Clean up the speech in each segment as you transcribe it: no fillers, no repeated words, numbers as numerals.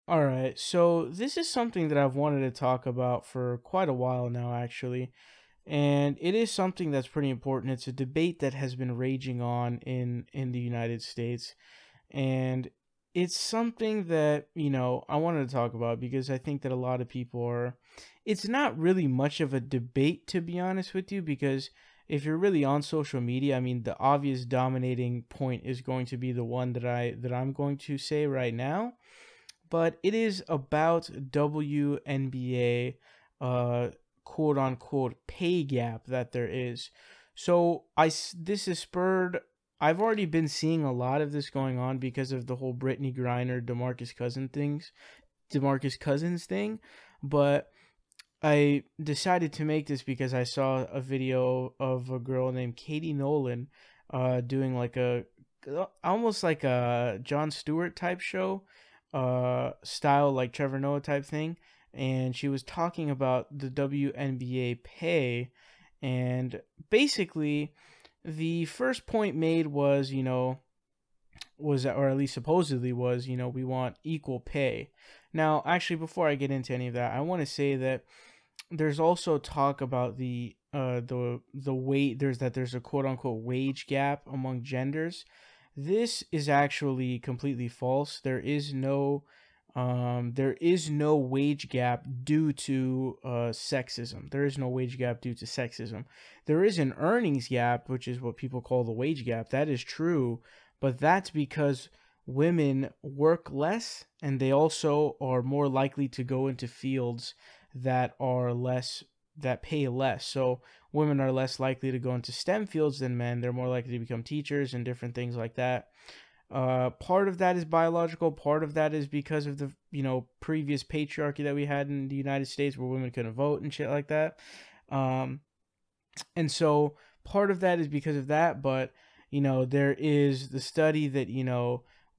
All right, so this is something that I've wanted to talk about for quite a while now, actually, and it is something that's pretty important. It's a debate that has been raging on in the United States, and it's something that I wanted to talk about because I think that a lot of people are. It's not really much of a debate, to be honest with you, because if you're really on social media, I mean, the obvious dominating point is going to be the one that I'm going to say right now, but it is about WNBA, quote unquote pay gap that there is. So this is spurred. I've already been seeing a lot of this going on because of the whole Brittany Griner, Demarcus Cousins thing, but I decided to make this because I saw a video of a girl named Katie Nolan, doing like a almost like a Jon Stewart type show, style, like Trevor Noah type thing, and she was talking about the WNBA pay, and basically the first point made was, or at least supposedly was, we want equal pay. Now, actually, before I get into any of that, I want to say that there's also talk about the weight there's a quote unquote wage gap among genders. This is actually completely false. There is no wage gap due to sexism. There is no wage gap due to sexism. There is an earnings gap, which is what people call the wage gap. That is true, but that's because women work less and they also are more likely to go into fields that pay less. So women are less likely to go into STEM fields than men. They're more likely to become teachers and different things like that. Part of that is biological. Part of that is because of the previous patriarchy that we had in the United States, where women couldn't vote and shit like that. And so part of that is because of that. But there is the study that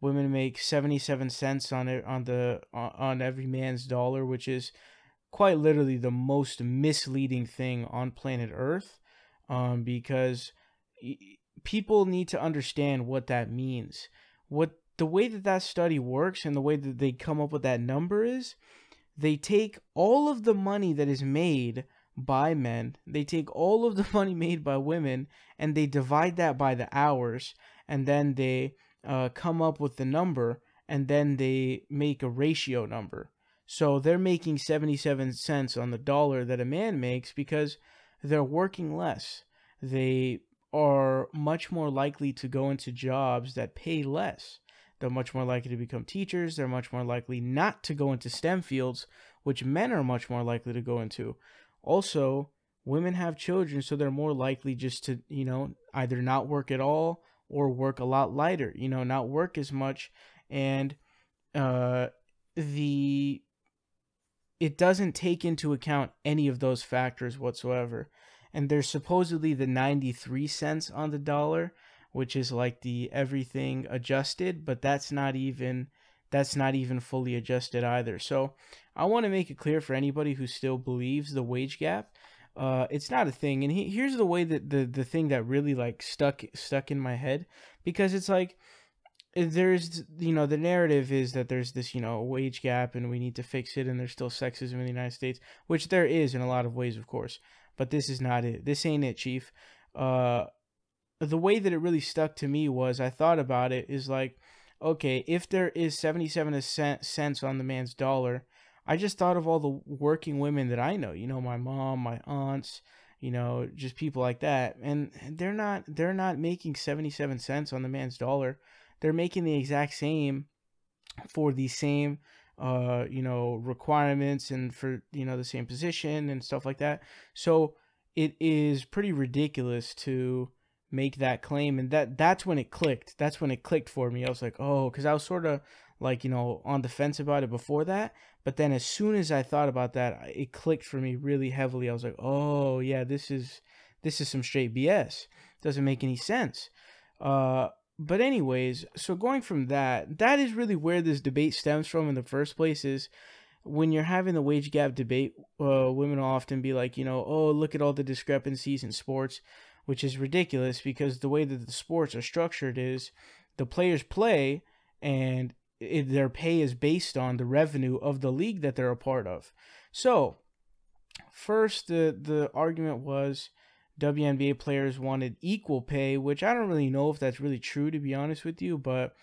women make 77 cents on it on every man's dollar, which is quite literally the most misleading thing on planet Earth, because people need to understand what that means. What the way that study works and the way that they come up with that number is, they take all of the money that is made by men, they take all of the money made by women, and they divide that by the hours, and then they come up with the number, and then they make a ratio number. So they're making 77 cents on the dollar that a man makes because they're working less. They are much more likely to go into jobs that pay less. They're much more likely to become teachers. They're much more likely not to go into STEM fields, which men are much more likely to go into. Also, women have children, so they're more likely just to, either not work at all or work a lot lighter, not work as much. And the it doesn't take into account any of those factors whatsoever. And there's supposedly the 93 cents on the dollar, which is like the everything adjusted, but that's not even fully adjusted either. So I want to make it clear for anybody who still believes the wage gap, it's not a thing. And here's the way that the thing that really like stuck in my head, because it's like, there's the narrative is that there's this wage gap and we need to fix it, and there's still sexism in the United States, which there is in a lot of ways, of course, but this is not it. This ain't it, chief. The way that it really stuck to me was, I thought about it, is like, okay, if there is 77 cents on the man's dollar, I just thought of all the working women that I know, my mom, my aunts, just people like that, and they're not making 77 cents on the man's dollar. They're making the exact same for the same requirements, and for the same position and stuff like that. So it is pretty ridiculous to make that claim, and that's when it clicked. That's when it clicked for me. I was like, oh, because I was sort of like on the fence about it before that, but then as soon as I thought about that, it clicked for me really heavily. I was like, oh yeah, this is some straight BS. Doesn't make any sense. But anyways, so going from that is really where this debate stems from in the first place. Is when you're having the wage gap debate, women will often be like, oh, look at all the discrepancies in sports, which is ridiculous, because the way that the sports are structured is the players play, and their pay is based on the revenue of the league that they're a part of. So first, the argument was WNBA players wanted equal pay, which I don't really know if that's really true, to be honest with you, but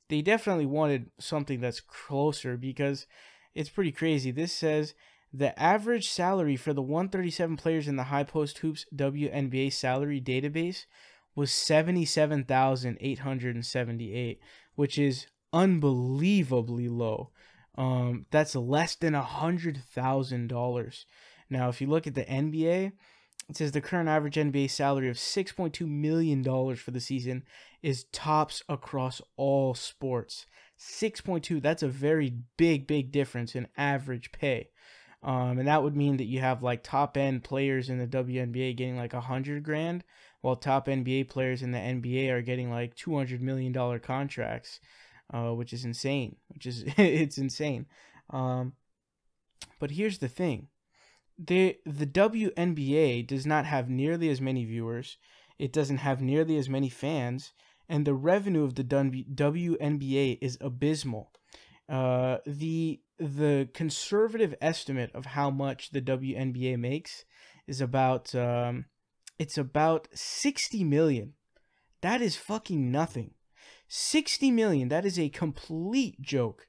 they definitely wanted something that's closer, because it's pretty crazy. This says the average salary for the 137 players in the High Post Hoops WNBA salary database was $77,878, which is unbelievably low. That's less than $100,000. Now, if you look at the NBA, it says the current average NBA salary of $6.2 million for the season is tops across all sports. 6.2, that's a very big difference in average pay. And that would mean that you have like top end players in the WNBA getting like $100,000, while top NBA players in the NBA are getting like $200 million contracts, which is insane. It's insane. But here's the thing. The WNBA does not have nearly as many viewers. It doesn't have nearly as many fans, and the revenue of the WNBA is abysmal. The conservative estimate of how much the WNBA makes is about it's about 60 million. That is fucking nothing. 60 million. That is a complete joke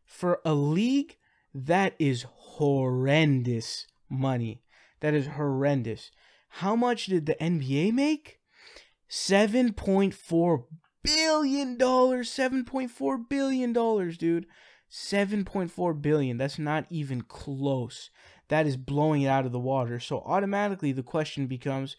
for a league that is horrendous money. That is horrendous. How much did the NBA make? $7.4 billion. $7.4 billion, dude. $7.4 billion. That's not even close. That is blowing it out of the water. So automatically the question becomes,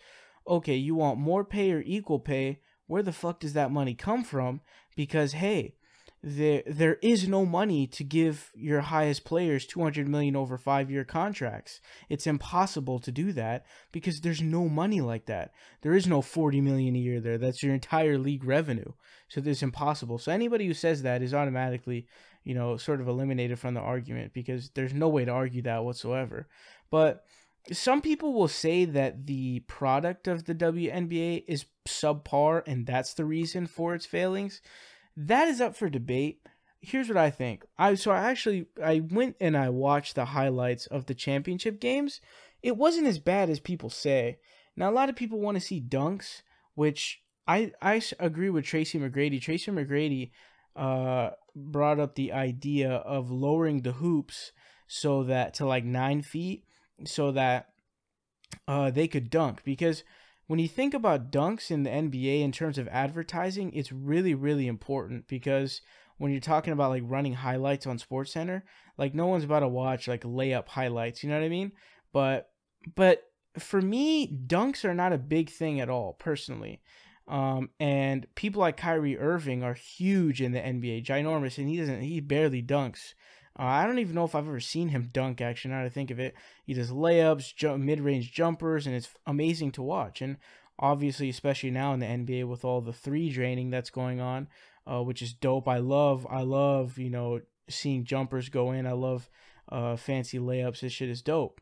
okay, you want more pay or equal pay? Where the fuck does that money come from? Because, hey, there is no money to give your highest players $200 million over 5-year contracts. It's impossible to do that because there's no money like that. There is no $40 million a year there. That's your entire league revenue. So it's impossible. So anybody who says that is automatically, sort of eliminated from the argument, because there's no way to argue that whatsoever. But some people will say that the product of the WNBA is subpar, and that's the reason for its failings. That is up for debate. Here's what I think. I went and I watched the highlights of the championship games. It wasn't as bad as people say. Now, a lot of people want to see dunks, which I agree with Tracy McGrady. Tracy McGrady brought up the idea of lowering the hoops so that to like 9 feet, so that they could dunk. Because when you think about dunks in the NBA in terms of advertising, it's really, really important, because when you're talking about like running highlights on SportsCenter, like no one's about to watch like layup highlights, you know what I mean? But for me, dunks are not a big thing at all, personally. And people like Kyrie Irving are huge in the NBA, ginormous, and he barely dunks. I don't even know if I've ever seen him dunk, actually, now that I think of it. He does layups, mid-range jumpers, and it's amazing to watch. And obviously, especially now in the NBA with all the 3 draining that's going on, which is dope. I love, seeing jumpers go in. I love fancy layups. This shit is dope.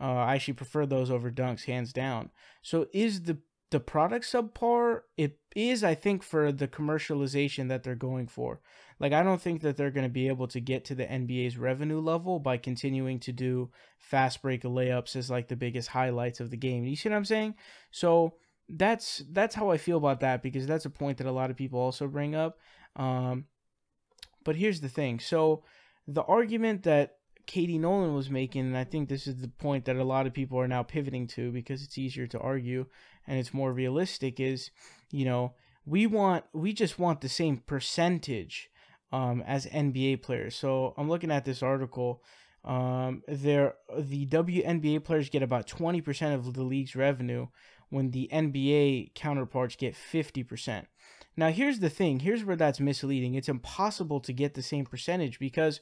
I actually prefer those over dunks, hands down. So is the product subpar? It is, I think, for the commercialization that they're going for. Like, I don't think that they're going to be able to get to the NBA's revenue level by continuing to do fast break layups as like the biggest highlights of the game. You see what I'm saying? So that's how I feel about that, because that's a point that a lot of people also bring up. But here's the thing. So the argument that Katie Nolan was making, and I think this is the point that a lot of people are now pivoting to because it's easier to argue and it's more realistic, is, we just want the same percentage as NBA players. So I'm looking at this article. The WNBA players get about 20% of the league's revenue, when the NBA counterparts get 50%. Now, here's the thing. Here's where that's misleading. It's impossible to get the same percentage, because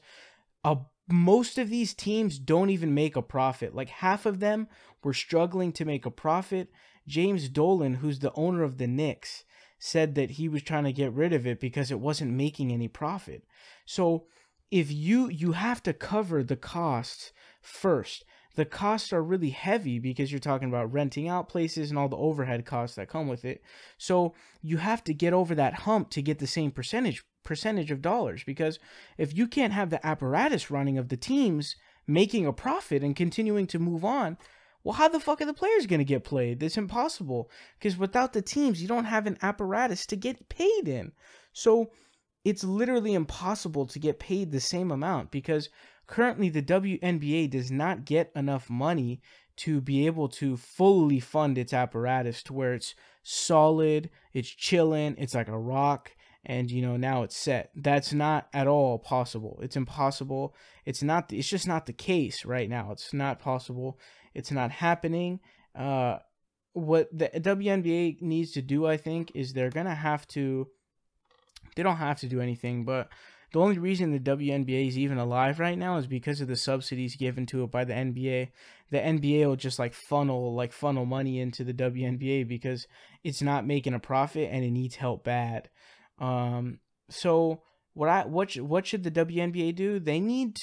most of these teams don't even make a profit. Like, half of them were struggling to make a profit. James Dolan, who's the owner of the Knicks, said that he was trying to get rid of it because it wasn't making any profit. So if you have to cover the costs first. The costs are really heavy because you're talking about renting out places and all the overhead costs that come with it. So you have to get over that hump to get the same percentage. percentage of dollars, because if you can't have the apparatus running of the teams making a profit and continuing to move on, well, how the fuck are the players going to get played? That's impossible, because without the teams, you don't have an apparatus to get paid in. So it's literally impossible to get paid the same amount, because currently the WNBA does not get enough money to be able to fully fund its apparatus to where it's solid, it's chilling, it's like a rock, and now it's set. That's not at all possible. It's impossible. It's just not the case right now. It's not possible. It's not happening. What the WNBA needs to do, I think, is they don't have to do anything, but the only reason the WNBA is even alive right now is because of the subsidies given to it by the NBA. The NBA will just funnel money into the WNBA because it's not making a profit and it needs help bad. So what should the WNBA do? They need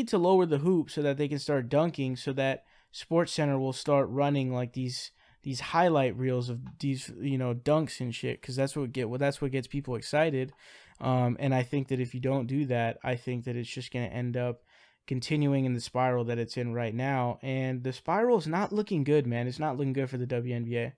to lower the hoop so that they can start dunking, so that SportsCenter will start running like these highlight reels of these dunks and shit, because that's what gets people excited. And I think that if you don't do that, I think that it's just going to end up continuing in the spiral that it's in right now. And the spiral is not looking good, man. It's not looking good for the WNBA.